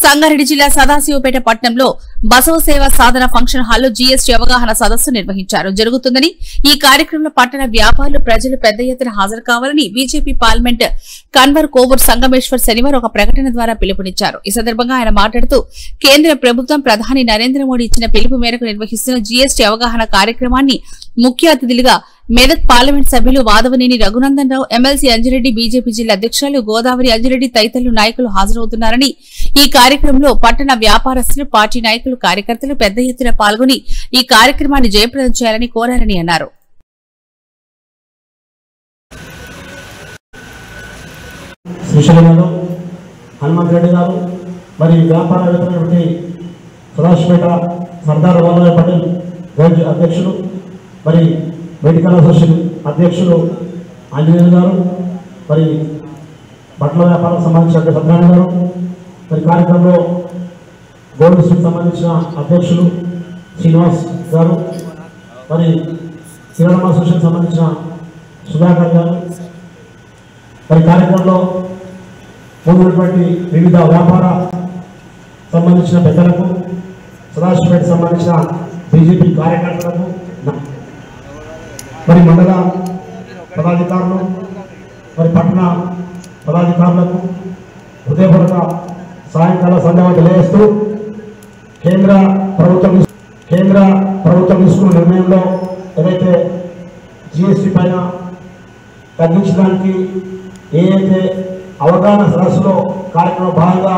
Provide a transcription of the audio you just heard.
సంగారెడ్డి జిల్లా సదాశివపేట పట్టణంలో బసవ సేవ సాధన ఫంక్షన్ హాల్లో జీఎస్టీ అవగాహన సదస్సు నిర్వహించారు జరుగుతుందని ఈ కార్యక్రమంలో పట్టణ వ్యాపారులు ప్రజలు పెద్ద ఎత్తున హాజరు కావాలని బీజేపీ పార్లమెంట్ కన్వర్ కోవూర్ సంగమేశ్వర్ శనివారం ఒక ప్రకటన ద్వారా పిలుపునిచ్చారు। ఈ సందర్భంగా ఆయన మాట్లాడుతూ కేంద్ర ప్రభుత్వం ప్రధాని నరేంద్ర మోడీ ఇచ్చిన పిలుపు మేరకు నిర్వహిస్తున్న జీఎస్టీ అవగాహన కార్యక్రమాన్ని ముఖ్య అతిథులుగా మెదక్ పార్లమెంట్ సభ్యులు వాదవనేని రఘునందన్ రావు, ఎమ్మెల్సీ అంజిరెడ్డి, బీజేపీ జిల్లా అధ్యక్షులు గోదావరి అంజిరెడ్డి తదితరులు నాయకులు హాజరవుతున్నారని, ఈ కార్యక్రమంలో పట్టణ వ్యాపారస్తులు, పార్టీ నాయకులు, కార్యకర్తలు పెద్ద ఎత్తున పాల్గొని ఈ కార్యక్రమాన్ని జయప్రదం చేయాలని కోరారని అన్నారు। హనుమంతరెడ్డి గారు మరి వ్యాపారవేత్తలైనటువంటి సదాశివపేట సర్దార్ వల్లభాయ్ పటేల్ గంజ్ అధ్యక్షులు, మరి మెడికల్ అసోసియేషన్ అధ్యక్షులు ఆంజనేయులు గారు, మరి బట్టల వ్యాపారం సంబంధించిన సత్యనారాయణ గారు, మరి కార్యక్రమంలో గోల్డ్ స్ట్రీట్ సంబంధించిన అధ్యక్షులు శ్రీనివాస్ గారు, మరి కిరాణా అసోసియేషన్ సంబంధించిన సుధాకర్ గారు, మరి కార్యక్రమంలో ఉన్నటువంటి వివిధ వ్యాపార సంబంధించిన పెద్దలకు, సదాశివపేట సంబంధించిన బీజేపీ కార్యకర్తలకు, మరి మండల పదాధికారులు, మరి పట్టణ పదాధికారులకు హృదయపూర్వక సాయంకాల సందేహం తెలియజేస్తూ కేంద్ర ప్రభుత్వం తీసుకున్న నిర్ణయంలో ఏదైతే జీఎస్టీ పైన తగ్గించడానికి ఏదైతే అవగాహన సదస్సులో కార్యక్రమం భాగంగా